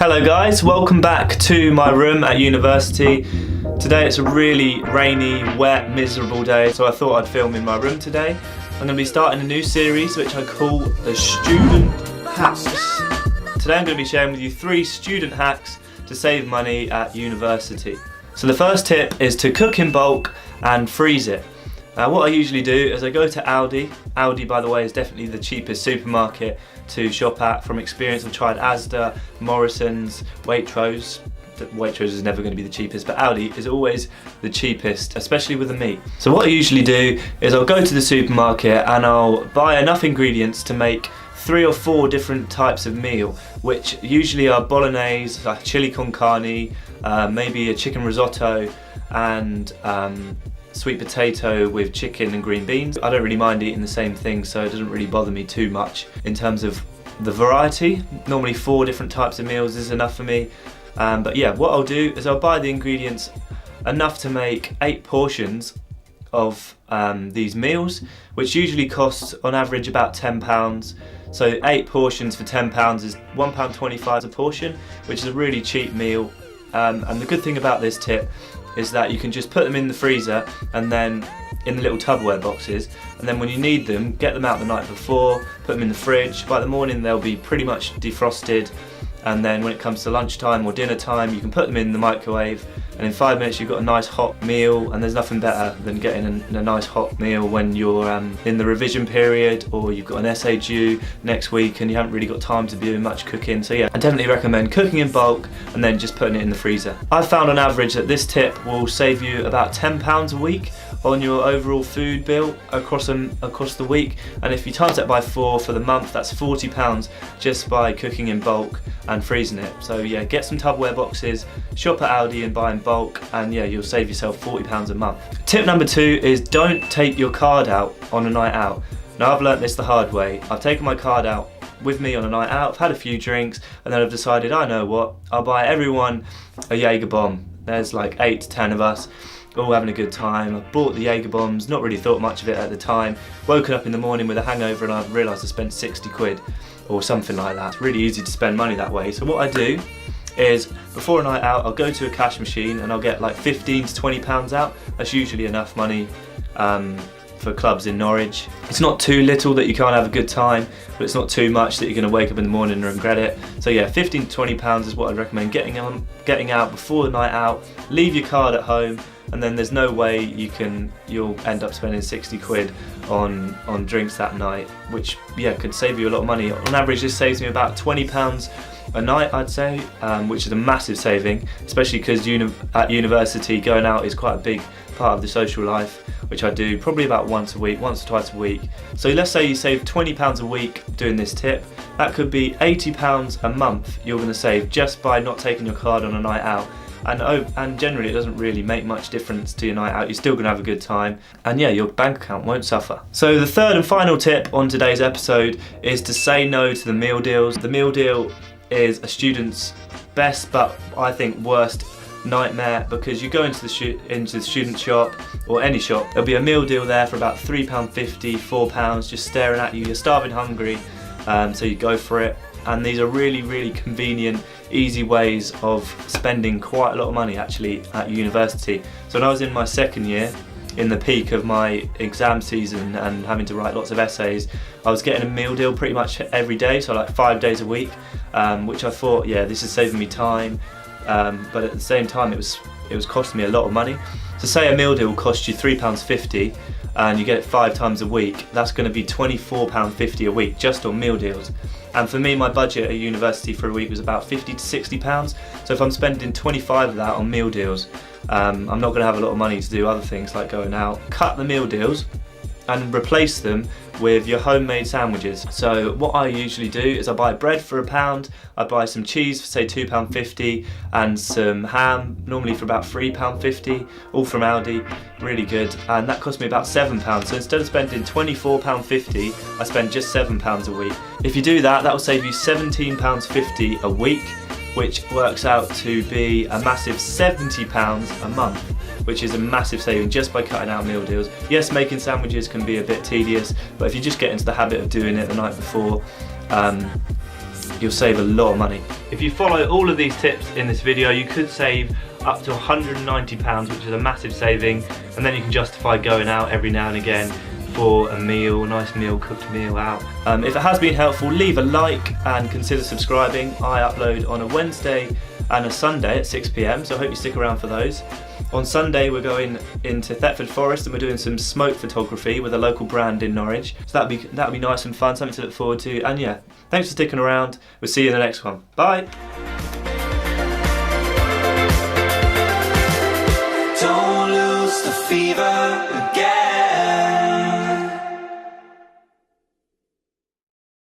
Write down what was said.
Hello guys, welcome back to my room at university. Today it's a really rainy, wet, miserable day, so I thought I'd film in my room today. I'm going to be starting a new series which I call the Student Hacks. Today I'm going to be sharing with you 3 student hacks to save money at university. So the first tip is to cook in bulk and freeze it. What I usually do is I go to Aldi. Aldi, by the way, is definitely the cheapest supermarket to shop at. From experience, I've tried Asda, Morrison's, Waitrose. Waitrose is never going to be the cheapest, but Aldi is always the cheapest, especially with the meat. So what I usually do is I'll go to the supermarket and I'll buy enough ingredients to make 3 or 4 different types of meal, which usually are bolognese, like chili con carne, maybe a chicken risotto, and sweet potato with chicken and green beans. I don't really mind eating the same thing, so it doesn't really bother me too much in terms of the variety. Normally 4 different types of meals is enough for me. But yeah, what I'll do is I'll buy the ingredients enough to make 8 portions of these meals, which usually costs on average about £10. So 8 portions for £10 is £1.25 a portion, which is a really cheap meal. And the good thing about this tip is that you can just put them in the freezer and then in the little Tupperware boxes, and then when you need them, get them out the night before, put them in the fridge. By the morning they'll be pretty much defrosted, and then when it comes to lunchtime or dinner time, you can put them in the microwave, and in 5 minutes you've got a nice hot meal. And there's nothing better than getting a nice hot meal when you're in the revision period, or you've got an essay due next week and you haven't really got time to be doing much cooking. So yeah, I definitely recommend cooking in bulk and then just putting it in the freezer. I've found on average that this tip will save you about £10 a week on your overall food bill across the week, and if you times that by 4 for the month, that's £40 just by cooking in bulk and freezing it. So yeah, get some Tupperware boxes, shop at Aldi and buy in bulk, and yeah, you'll save yourself £40 a month. Tip number 2 is don't take your card out on a night out. Now I've learnt this the hard way. I've taken my card out with me on a night out, I've had a few drinks, and then I've decided, I know what, I'll buy everyone a Jaeger bomb. There's like 8 to 10 of us, all having a good time. I bought the Jaeger bombs, not really thought much of it at the time, woken up in the morning with a hangover and I realised I spent 60 quid or something like that. It's really easy to spend money that way. So what I do is before a night out, I'll go to a cash machine and I'll get like £15 to £20 out. That's usually enough money for clubs in Norwich. It's not too little that you can't have a good time, but it's not too much that you're going to wake up in the morning and regret it. So yeah, £15 to £20 is what I'd recommend getting out before the night out. Leave your card at home, and then there's no way you'll end up spending 60 quid on drinks that night, which yeah, could save you a lot of money. On average, this saves me about £20 a night, I'd say, which is a massive saving, especially because at university going out is quite a big part of the social life, which I do probably about once or twice a week. So let's say you save £20 a week doing this tip. That could be £80 a month you're going to save just by not taking your card on a night out. And generally it doesn't really make much difference to your night out. You're still going to have a good time, and yeah, your bank account won't suffer. So the third and final tip on today's episode is to say no to the meal deals. The meal deal is a student's best, but I think worst nightmare, because you go into the student shop or any shop, there'll be a meal deal there for about £3.50, £4, just staring at you. You're starving hungry, so you go for it. And these are really, really convenient, easy ways of spending quite a lot of money actually at university. So when I was in my second year, in the peak of my exam season and having to write lots of essays, I was getting a meal deal pretty much every day, so like 5 days a week, which I thought, yeah, this is saving me time, but at the same time it was costing me a lot of money. So say a meal deal will cost you £3.50 and you get it 5 times a week, that's going to be £24.50 a week just on meal deals. And for me, my budget at university for a week was about £50 to £60. So if I'm spending 25 of that on meal deals, I'm not going to have a lot of money to do other things like going out. Cut the meal deals and replace them with your homemade sandwiches. So what I usually do is I buy bread for £1, I buy some cheese for say £2.50 and some ham, normally for about £3.50, all from Aldi, really good, and that cost me about £7. So instead of spending £24.50, I spend just £7 a week. If you do that, that will save you £17.50 a week, which works out to be a massive £70 a month, which is a massive saving just by cutting out meal deals. Yes, making sandwiches can be a bit tedious, but if you just get into the habit of doing it the night before, you'll save a lot of money. If you follow all of these tips in this video, you could save up to £190, which is a massive saving, and then you can justify going out every now and again for a meal, a nice meal, cooked meal out. If it has been helpful, leave a like and consider subscribing. I upload on a Wednesday and a Sunday at 6 PM, so I hope you stick around for those. On Sunday we're going into Thetford Forest and we're doing some smoke photography with a local brand in Norwich. So that'll be nice and fun, something to look forward to. And yeah, thanks for sticking around. We'll see you in the next one. Bye!